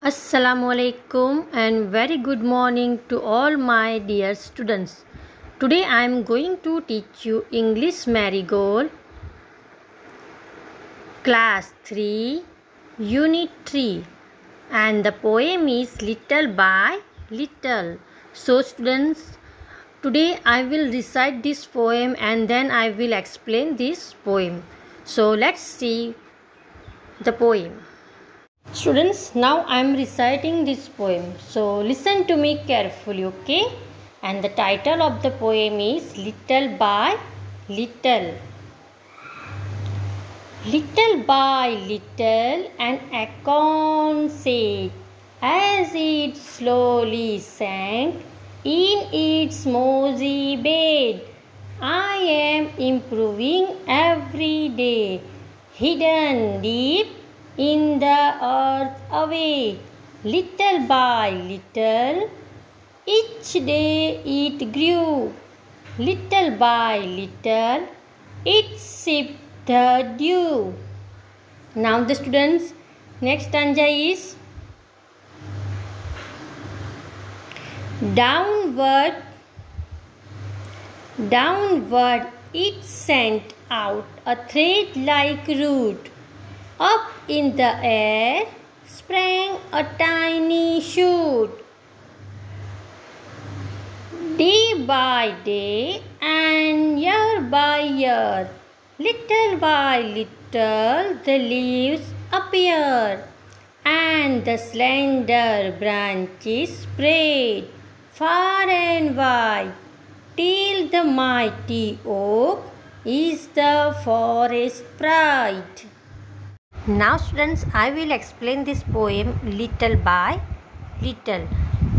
Assalamualaikum and very good morning to all my dear students. Today I am going to teach you English Marigold Class 3 Unit 3 and the poem is Little by Little. So students, today I will recite this poem and then I will explain this poem. So let's see the poem. Students, now I am reciting this poem. So listen to me carefully, okay? And the title of the poem is Little by Little. Little by little an acorn said, as it slowly sank in its mossy bed, I am improving every day, hidden deep in the earth away, little by little, each day it grew, little by little, it sipped the dew. Now the students, next stanza is downward, downward it sent out a thread-like root. Up in the air sprang a tiny shoot. Day by day and year by year, little by little the leaves appear, and the slender branches spread far and wide, till the mighty oak is the forest pride. Now students, I will explain this poem little by little.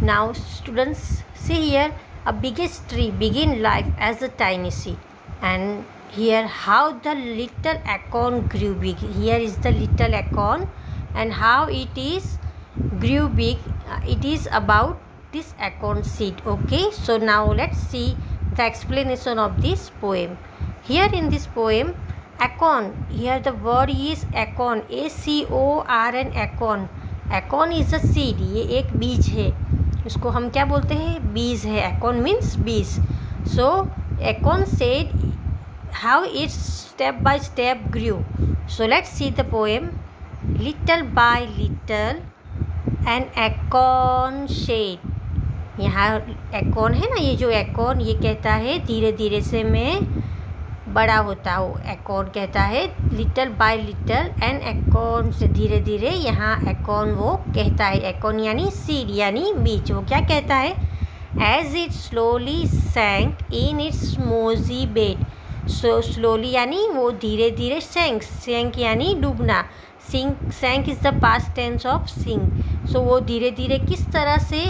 Now students, see here, a biggest tree begin life as a tiny seed, and here how the little acorn grew big. Here is the little acorn and how it is grew big. It is about this acorn seed. Okay, so now let's see the explanation of this poem. Here in this poem, acorn, here the word is acorn, ACORN, acorn. acorn is a seed, ये एक बीज है, इसको हम क्या बोलते हैं, बीज है. acorn means बीज. So acorn said how it step by step grew. So let's see the poem. Little by little an acorn said. यहाँ acorn है ना, ये जो acorn ये कहता है धीरे धीरे से मैं बड़ा होता हूँ. एकोन कहता है लिटल बाय लिटल एंड एकोन से धीरे धीरे. यहाँ एकोन वो कहता है, एकोन यानी सीड यानी बीज, वो क्या कहता है, as it slowly sank in its mossy bed. So slowly यानी वो धीरे धीरे सैंक, सैंक यानी डूबना, sink, sank is the past tense of sink. So वो धीरे धीरे किस तरह से,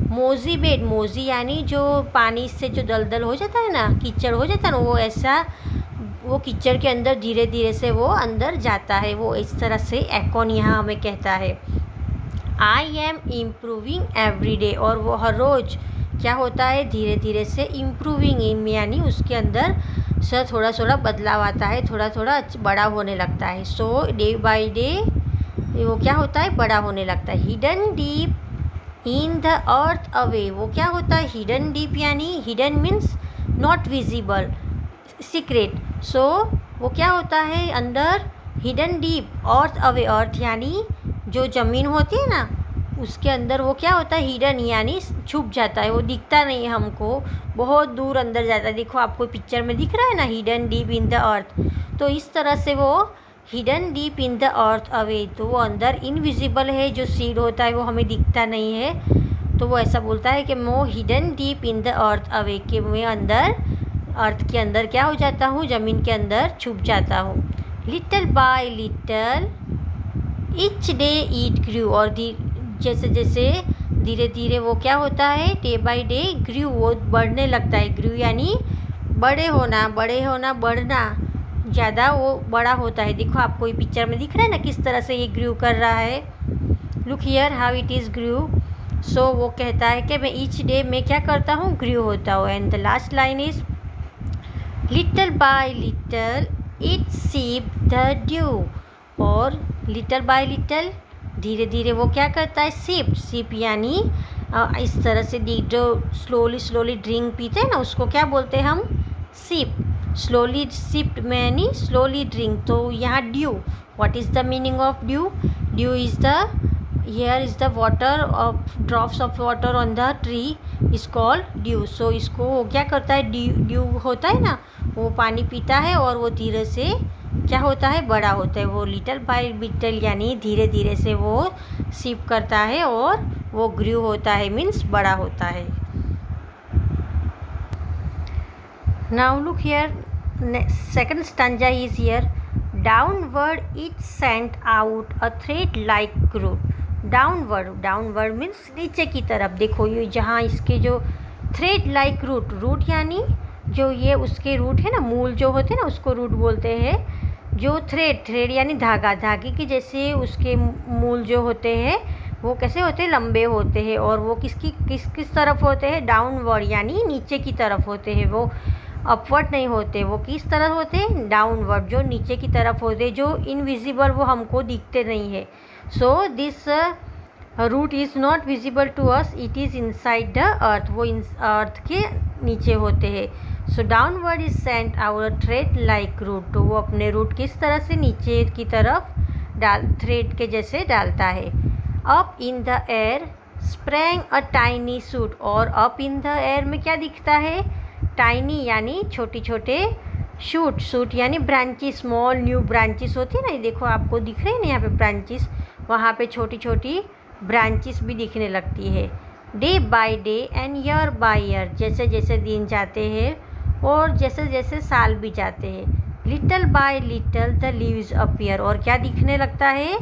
मोजी बेड, मोजी यानी जो पानी से जो दलदल हो जाता है ना, कीचड़ हो जाता है ना, वो ऐसा वो कीचड़ के अंदर धीरे धीरे से वो अंदर जाता है. वो इस तरह से एकोन यहाँ हमें कहता है. I am improving every day, और वो हर रोज़ क्या होता है, धीरे धीरे से इम्प्रूविंग, इन यानी उसके अंदर से थोड़ा थोड़ा बदलाव आता है, थोड़ा थोड़ा बड़ा होने लगता है. सो डे बाय डे वो क्या होता है, बड़ा होने लगता है. Hidden deep in the earth away, वो क्या होता है, हिडन डीप यानी hidden means not visible, secret. So वो क्या होता है अंदर, hidden deep, earth away, earth यानी जो ज़मीन होती है ना उसके अंदर वो क्या होता है, हिडन यानी छुप जाता है, वो दिखता नहीं है हमको, बहुत दूर अंदर जाता है. देखो आपको पिक्चर में दिख रहा है ना, हिडन डीप इन द अर्थ. तो इस तरह से वो hidden deep in the earth away, तो वो अंदर इनविजिबल है, जो सीड होता है वो हमें दिखता नहीं है. तो वो ऐसा बोलता है कि मैं hidden deep in the earth away, कि मैं अंदर अर्थ के अंदर क्या हो जाता हूँ, ज़मीन के अंदर छुप जाता हूँ. Little by little each day it grew, और जैसे जैसे धीरे धीरे वो क्या होता है, डे बाय डे ग्रू, वो बढ़ने लगता है. ग्रू यानी बड़े होना, बड़े होना, बढ़ना, ज़्यादा वो बड़ा होता है. देखो आपको ये पिक्चर में दिख रहा है ना किस तरह से ये ग्रू कर रहा है. Look here how it is grew. So वो कहता है कि मैं ईच डे में क्या करता हूँ, ग्रू होता हूँ. And the last line is little by little it sip the dew, और लिटल बाय लिटल धीरे धीरे वो क्या करता है, सिप यानी इस तरह से जो स्लोली ड्रिंक पीते हैं ना, उसको क्या बोलते हैं हम, सिप। स्लोली सिप यानी स्लोली ड्रिंक। तो यहाँ dew, what is the meaning of dew? Dew is the, here is the water of drops of water on the tree is called dew. So इसको वो क्या करता है, ड्यू होता है ना, वो पानी पीता है और वो धीरे से क्या होता है, बड़ा होता है। वो लिटल बाय लिटल यानी धीरे धीरे से वो सिप करता है और वो ग्रू होता है, मीन्स बड़ा होता है। Now look here, second stanza is here. Downward it sent out a thread like root. Downward means नीचे की तरफ। देखो ये जहाँ इसके जो थ्रेड लाइक रूट यानी जो ये उसके रूट है ना, मूल जो होते हैं ना, उसको रूट बोलते हैं। जो थ्रेड यानी धागे के जैसे उसके मूल जो होते हैं वो कैसे होते हैं, लंबे होते हैं। और वो किस तरफ होते हैं, डाउनवर्ड यानी नीचे की तरफ होते हैं। वो अपवर्ड नहीं होते। वो किस तरफ होते हैं, डाउनवर्ड, जो नीचे की तरफ होते हैं, जो इनविजिबल, वो हमको दिखते नहीं है। So this root is not visible to us, it is inside the earth. वो अर्थ के नीचे होते हैं। So downward is sent our thread like root. तो वो अपने रूट किस तरह से नीचे की तरफ थ्रेड के जैसे डालता है। Up in the air sprang a tiny shoot. और अप इन द एयर में क्या दिखता है, टाइनी यानी छोटे शूट यानी ब्रांचेस, स्मॉल न्यू ब्रांचेस होती है ना। ये देखो आपको दिख रहे हैं ना यहाँ पे ब्रांचेस, वहाँ पे छोटी ब्रांचेस भी दिखने लगती है। Day by day and year by year, जैसे जैसे दिन जाते हैं और जैसे जैसे साल भी जाते हैं। Little by little the leaves appear. और क्या दिखने लगता है,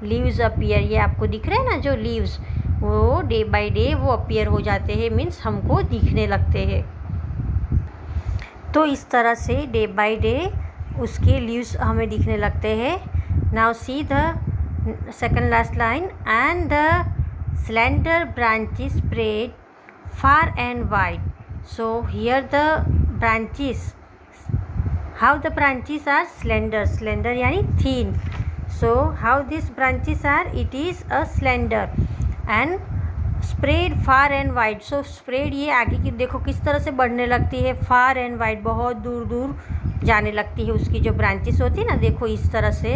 लीव्स अपीयर। ये आपको दिख रहे हैं ना जो लीव्स, वो डे बाय डे वो अपीयर हो जाते हैं, मीन्स हमको दिखने लगते हैं। तो इस तरह से डे बाय डे उसके लीव्स हमें दिखने लगते हैं। Now see the second last line, and the slender branches spread far and wide. So here the branches, how the branches are slender यानी thin. So how this branches are, it is a slender and spread far and wide. So spread ये आगे की देखो किस तरह से बढ़ने लगती है, फार एंड वाइड बहुत दूर दूर जाने लगती है। उसकी जो ब्रांचेस होती है ना, देखो इस तरह से,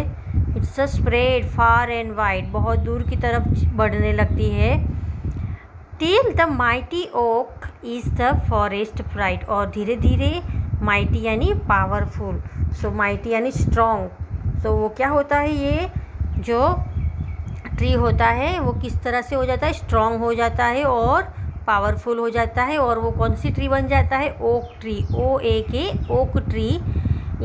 it's a spread far and wide, बहुत दूर की तरफ बढ़ने लगती है। Till the mighty oak is the forest pride. और धीरे धीरे माइटी यानी पावरफुल, सो माइटी यानी स्ट्रॉन्ग। तो वो क्या होता है, ये जो ट्री होता है वो किस तरह से हो जाता है, स्ट्रॉन्ग हो जाता है और पावरफुल हो जाता है। और वो कौन सी ट्री बन जाता है, oak tree, OAK, oak tree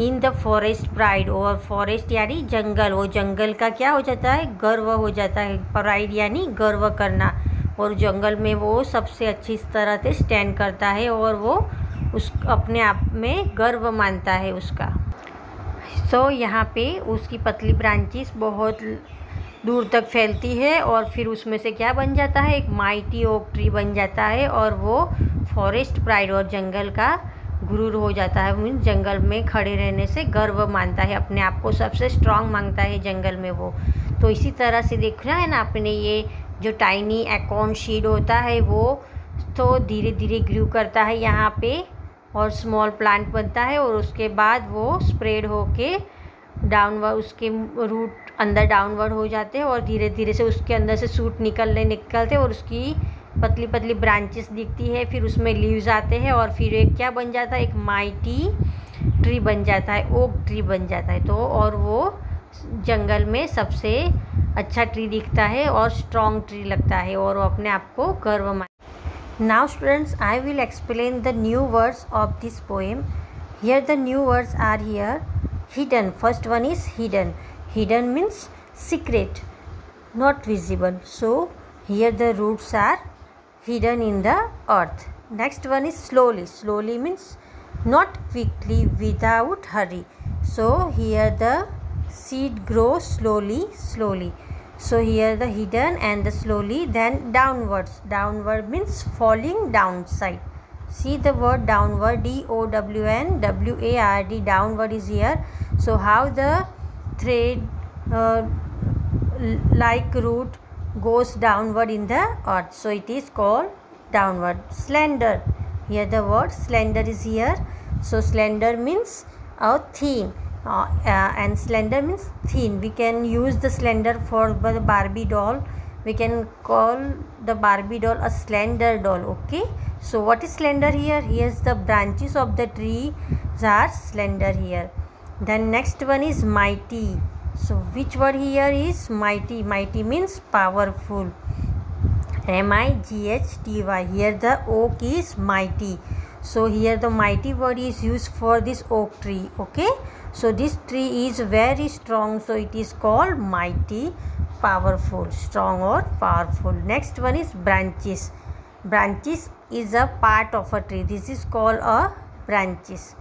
in the forest pride. और फॉरेस्ट यानी जंगल, वो जंगल का क्या हो जाता है, गर्व हो जाता है। प्राइड यानी गर्व करना। और जंगल में वो सबसे अच्छी तरह से स्टैंड करता है और वो उस अपने आप में गर्व मानता है उसका। सो यहाँ पे उसकी पतली ब्रांचेस बहुत दूर तक फैलती है और फिर उसमें से क्या बन जाता है, एक माइटी ओक ट्री बन जाता है। और वो फॉरेस्ट प्राइड और जंगल का गुरूर हो जाता है, मीन्स जंगल में खड़े रहने से गर्व मानता है, अपने आप को सबसे स्ट्रांग मांगता है जंगल में वो। तो इसी तरह से दिख रहा है ना अपने, ये जो टाइनी एकॉर्न सीड होता है वो तो धीरे धीरे ग्रू करता है यहाँ पे और स्मॉल प्लांट बनता है। और उसके बाद वो स्प्रेड होके डाउनवर्ड, उसके रूट अंदर डाउनवर्ड हो जाते हैं और धीरे धीरे से उसके अंदर से सूट निकलते और उसकी पतली पतली ब्रांचेस दिखती है। फिर उसमें लीव्स आते हैं और फिर एक क्या बन जाता है, एक माइटी ट्री बन जाता है, ओक ट्री बन जाता है। तो और वो जंगल में सबसे अच्छा ट्री दिखता है और स्ट्रॉन्ग ट्री लगता है और वो अपने आप को गर्व मानता है। Now students, I will explain the new words of this poem. Here the new words are here. Hidden, first one is hidden. Hidden means secret, not visible. So here the roots are hidden in the earth. Next one is slowly. Slowly means not quickly, without hurry. So here the seed grows slowly. So here the hidden and the slowly. Then downwards. Downward means falling downside. See the word downward, DOWNWARD, downward is here. So how the thread like root goes downward in the earth, so it is called downward. Slender, here the word slender is here. So slender means thin, and slender means thin. We can use the slender for the Barbie doll. We can call the Barbie doll a slender doll. Okay, so what is slender here? Here's the branches of the tree are slender here. Then next one is mighty. So which word here is mighty? Mighty means powerful. mighty. Here the oak is mighty. So here the mighty word is used for this oak tree. Okay, so this tree is very strong, so it is called mighty, powerful, strong or powerful. Next one is branches. Branches is a part of a tree. This is called a branches.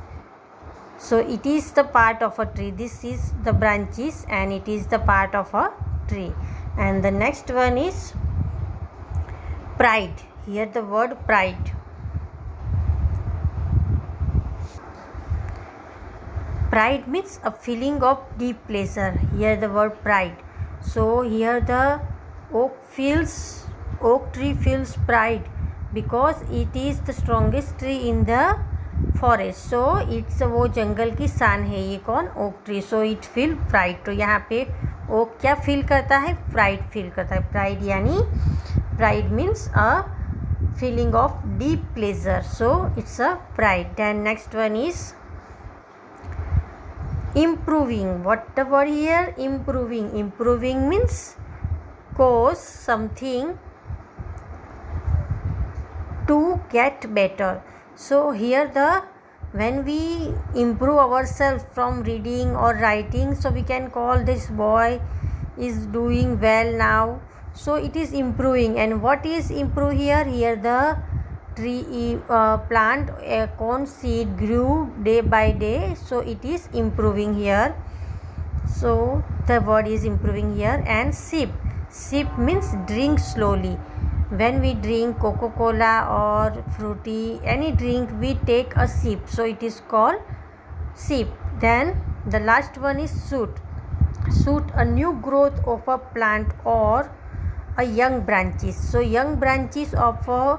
So it is the part of a tree. This is the branches and it is the part of a tree. And the next one is pride. Here the word pride. Pride means a feeling of deep pleasure. Here the word pride. So here the oak tree feels pride because it is the strongest tree in the forest. So it's वो जंगल की शान है. ये कौन? Oak tree. So it feel pride. तो यहाँ पे okay क्या फील करता है? प्राइड फील करता है. प्राइड यानी pride means a feeling of deep pleasure. So it's a pride. Then next one is improving. What the word here? Improving. Improving means cause something to get better. So here when we improve ourselves from reading or writing, so we can call this boy is doing well now. So it is improving. And what is improve here? Here the tree plant acorn seed grew day by day, so it is improving here. So the word is improving here. And sip. Sip means drink slowly. When we drink Coca-Cola or fruity any drink, we take a sip, so it is called sip. Then the last one is shoot. Shoot, a new growth of a plant or a young branches. So young branches of a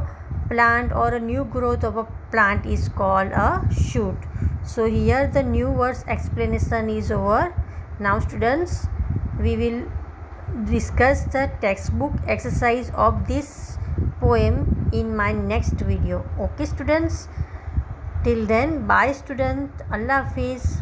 plant or a new growth of a plant is called a shoot. So here the new words explanation is over. Now students, we will discuss the textbook exercise of this poem in my next video. Okay students, till then bye student. Allah Hafiz.